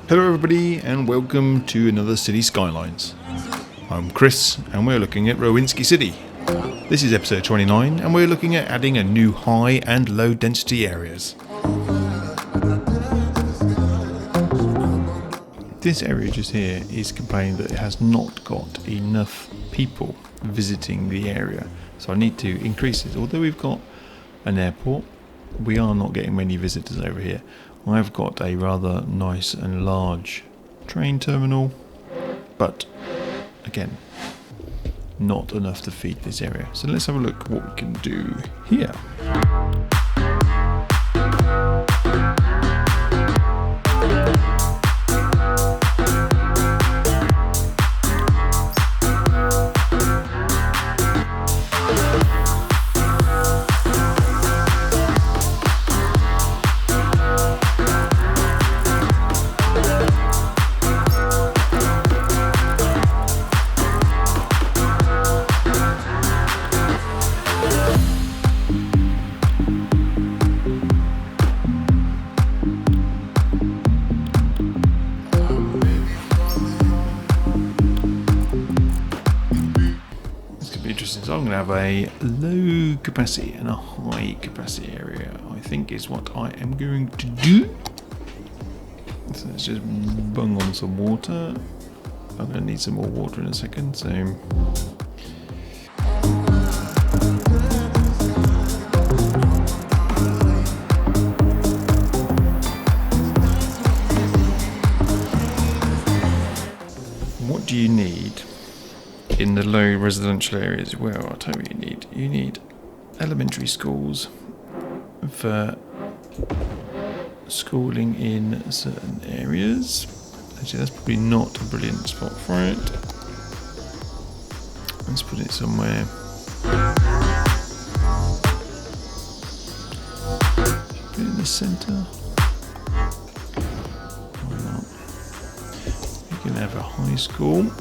Hello everybody and welcome to another City Skylines. I'm Chris and we're looking at Rowaninski City. This is episode 29 and we're looking at adding a new high and low density areas. This area just here is complaining that it has not got enough people visiting the area, so I need to increase it. Although we've got an airport, we are not getting many visitors over here. I've got a rather nice and large train terminal, but again, not enough to feed this area. So let's have a look at what we can do here. So I'm going to have a low capacity and a high capacity area, I think is what I am going to do. So let's just bung on some water. I'm going to need some more water in a second, so what do you need in the low residential areas? Well, I'll tell you what you need. You need elementary schools for schooling in certain areas. Actually, that's probably not a brilliant spot for it. Let's put it somewhere. Put it in the centre. Why not? You can have a high school.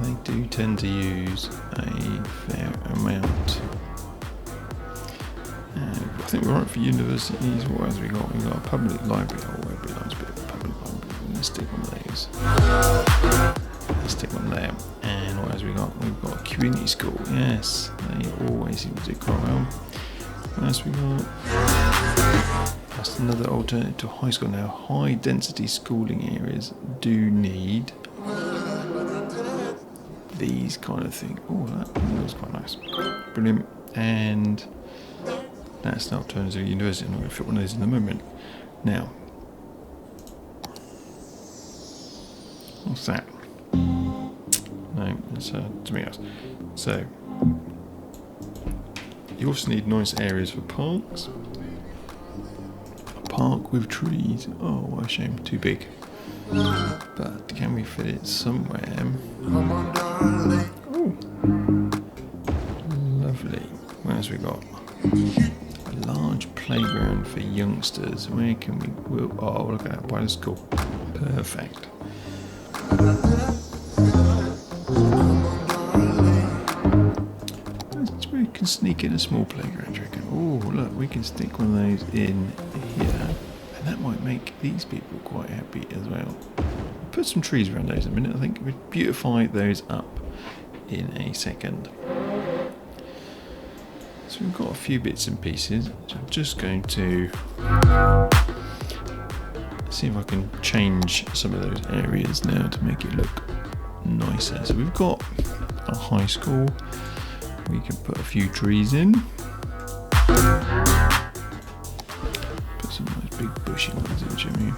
They do tend to use a fair amount. I think we're right for universities. What else we got? We've got a public library. Oh, it'd be a nice bit of a public library. We're going to stick one of those. Let's stick one there. And what else we got? We've got a community school. Yes, they always seem to do quite well. What else we got? That's another alternative to high school. Now, high density schooling areas do need these kind of things. Oh, that was quite nice. Brilliant. And that's an alternative university. I'm not going to fit one of those in the moment. Now, what's that? No, it's something else. So, you also need nice areas for parks. Park with trees. Oh, what a shame, too big. But can we fit it somewhere? Oh, lovely. What else we got? A large playground for youngsters. Where can we? Oh, look at that, by the school. Perfect. We can sneak in a small playground, do you reckon? Oh, look, we can stick one of those in here, and that might make these people quite happy as well. Put some trees around those in a minute. I think we'd beautify those up in a second. So we've got a few bits and pieces. So I'm just going to see if I can change some of those areas now to make it look nicer. So we've got a high school. We can put a few trees in. Put some nice big bushy ones in, Jimmy.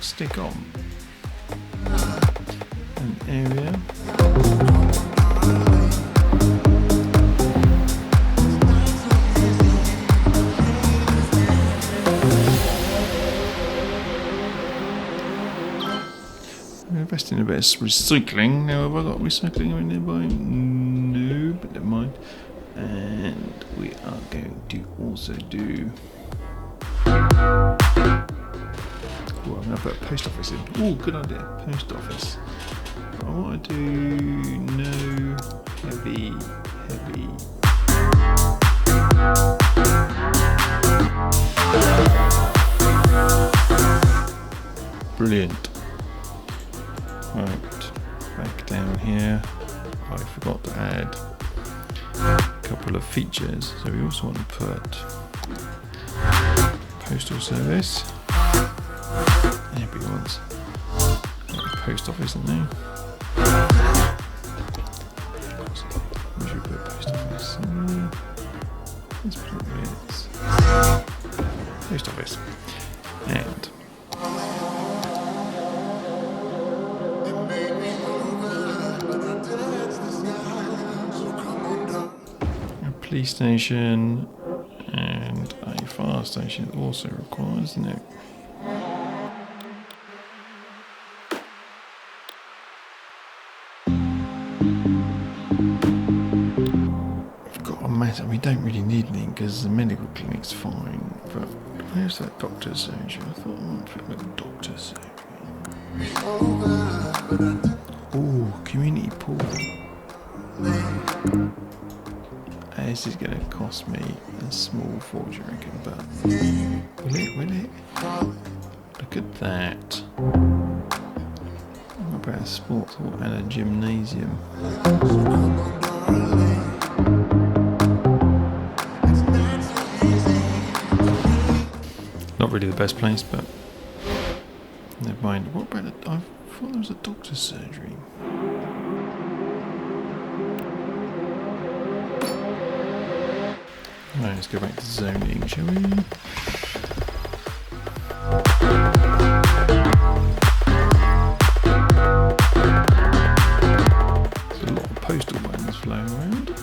stick on an area. We're investing in a bit of recycling. Now, have I got recycling in nearby? No, but never mind. And we are going to also do. Oh, I'm going to put a post office in. Oh, good idea. Post office. I want to do no heavy. Brilliant. Right, back down here. I forgot to add a couple of features. So we also want to put postal service. Everyone's post office, isn't there? We should put post office somewhere. Let's put this post office. And a police station and a fire station also required, isn't it? We don't really need anything because the medical clinic's fine, but where's that doctor's surgery? I thought I might put a doctor's surgery. Oh, community pool. This is going to cost me a small fortune, I reckon, but will it? Look at that. What about a sports hall and a gymnasium? Not really the best place, but never mind. What about I thought there was a doctor's surgery. Right, let's go back to zoning, shall we? There's a lot of postal buttons flying around.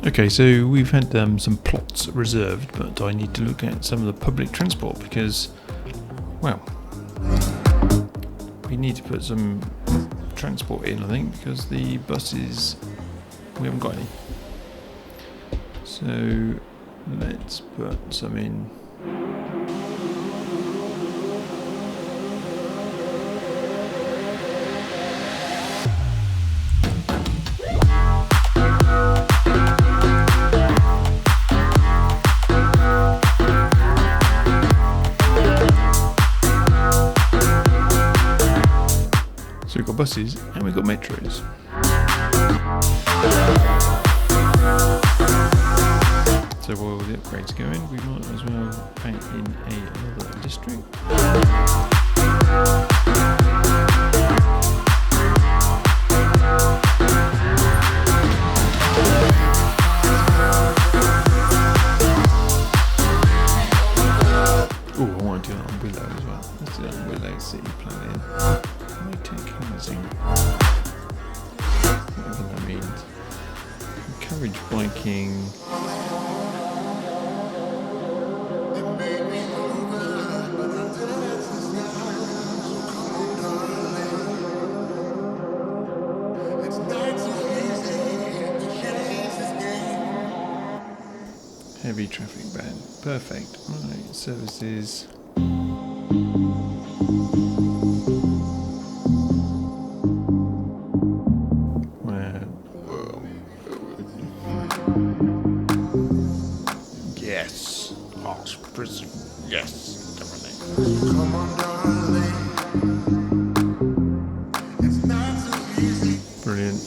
Okay, so we've had some plots reserved, but I need to look at some of the public transport because, well, we need to put some transport in, I think, because the buses, we haven't got any. So let's put some in. So we've got buses and we've got metros. So while the upgrades go in, we might as well paint in another district. Oh, I want to do that on Willow as well. Let's do that on Willow City planning. High-tech housing. Whatever that means. Encourage biking. Heavy traffic ban. Perfect. Right, services. Yes. Arts prison. Yes. Come on, darling. It's not so easy. Brilliant.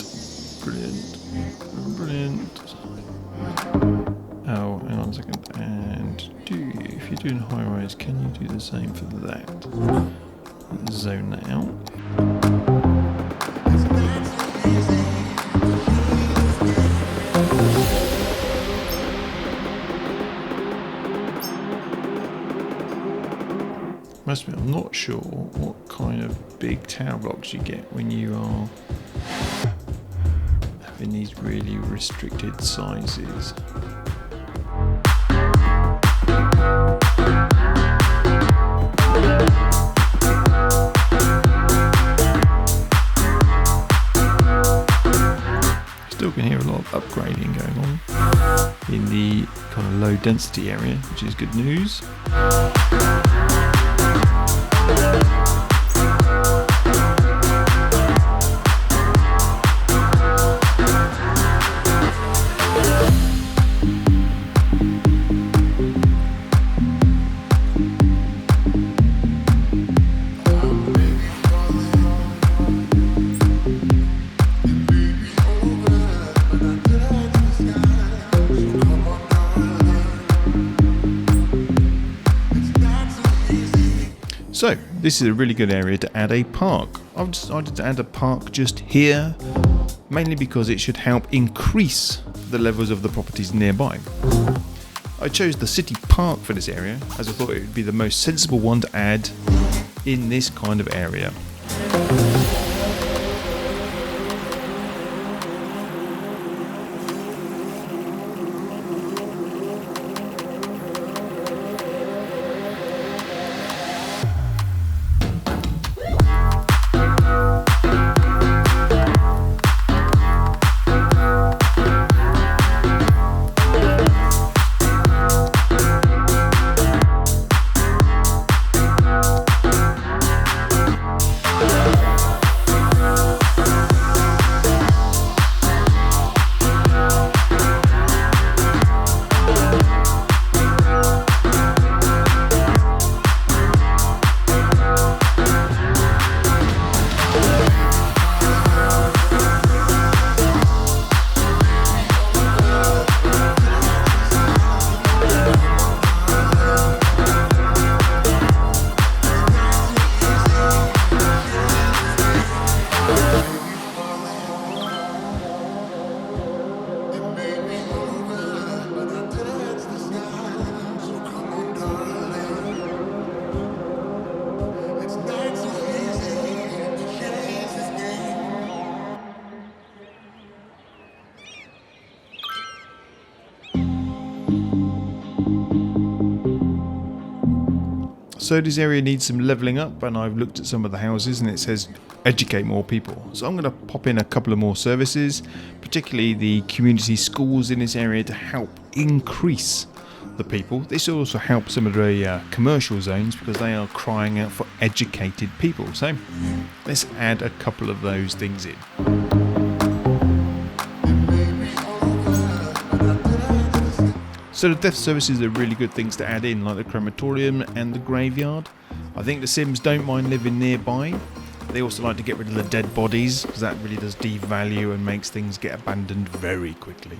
Oh, hang on a second. And if you're doing high rise, can you do the same for that? Zone that out. It's not so easy. Must be, I'm not sure what kind of big tower blocks you get when you are having these really restricted sizes. Still can hear a lot of upgrading going on in the kind of low density area, which is good news. So, this is a really good area to add a park. I've decided to add a park just here, mainly because it should help increase the levels of the properties nearby. I chose the city park for this area, as I thought it would be the most sensible one to add in this kind of area. So this area needs some levelling up, and I've looked at some of the houses and it says educate more people. So I'm going to pop in a couple of more services, particularly the community schools in this area, to help increase the people. This will also help some of the commercial zones because they are crying out for educated people. So let's add a couple of those things in. So the death services are really good things to add in, like the crematorium and the graveyard. I think the Sims don't mind living nearby. They also like to get rid of the dead bodies, because that really does devalue and makes things get abandoned very quickly.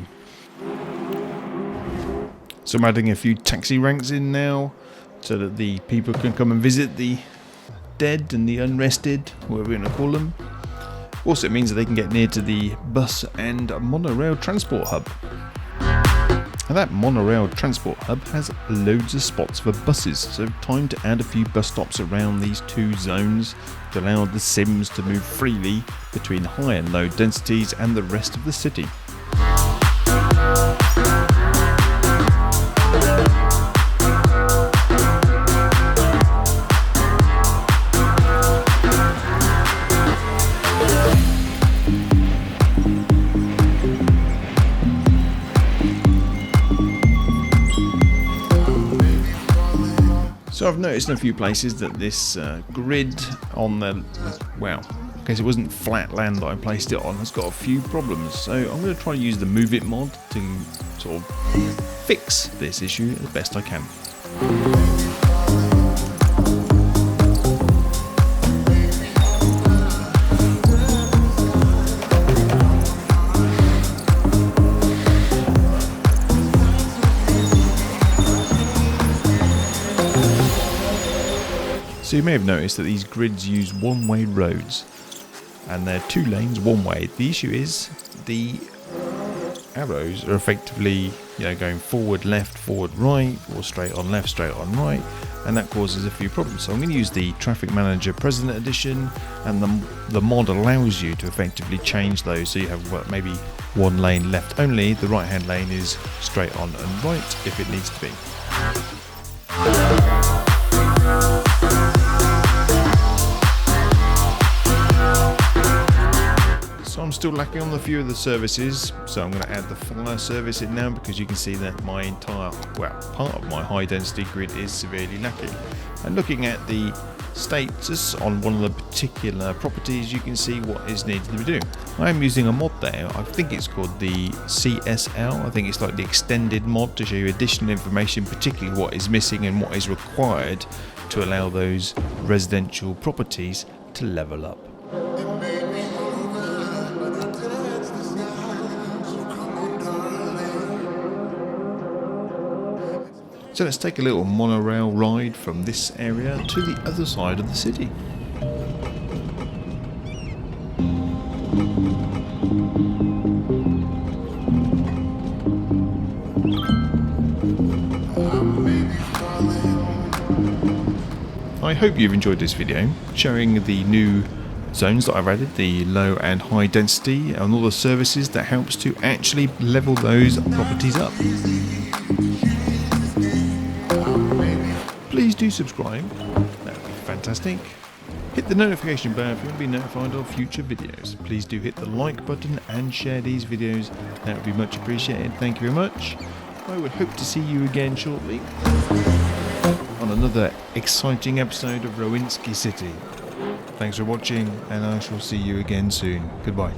So I'm adding a few taxi ranks in now, so that the people can come and visit the dead and the unrested, whatever we're going to call them. Also it means that they can get near to the bus and monorail transport hub. And that monorail transport hub has loads of spots for buses, so time to add a few bus stops around these two zones to allow the Sims to move freely between high and low densities and the rest of the city. So I've noticed in a few places that this grid on the, well, because it wasn't flat land that I placed it on, has got a few problems. So I'm going to try and use the Move It mod to sort of fix this issue as best I can. So you may have noticed that these grids use one-way roads, and they're 2 lanes one way. The issue is the arrows are effectively, going forward left, forward right, or straight on left, straight on right, and that causes a few problems. So I'm going to use the Traffic Manager President Edition, and the mod allows you to effectively change those. So you have maybe 1 lane left only, the right hand lane is straight on and right if it needs to be. I'm still lacking on a few of the services, so I'm going to add the fire service in now, because you can see that my entire, part of my high density grid is severely lacking. And looking at the status on one of the particular properties, you can see what is needed to be doing. I am using a mod there, I think it's called the CSL, I think it's like the extended mod to show you additional information, particularly what is missing and what is required to allow those residential properties to level up. So let's take a little monorail ride from this area to the other side of the city. I hope you've enjoyed this video showing the new zones that I've added, the low and high density, and all the services that helps to actually level those properties up. Please do subscribe, that would be fantastic. Hit the notification bell if you want to be notified of future videos. Please do hit the like button and share these videos, that would be much appreciated. Thank you very much. I would hope to see you again shortly on another exciting episode of Rowaninski City. Thanks for watching, and I shall see you again soon. Goodbye.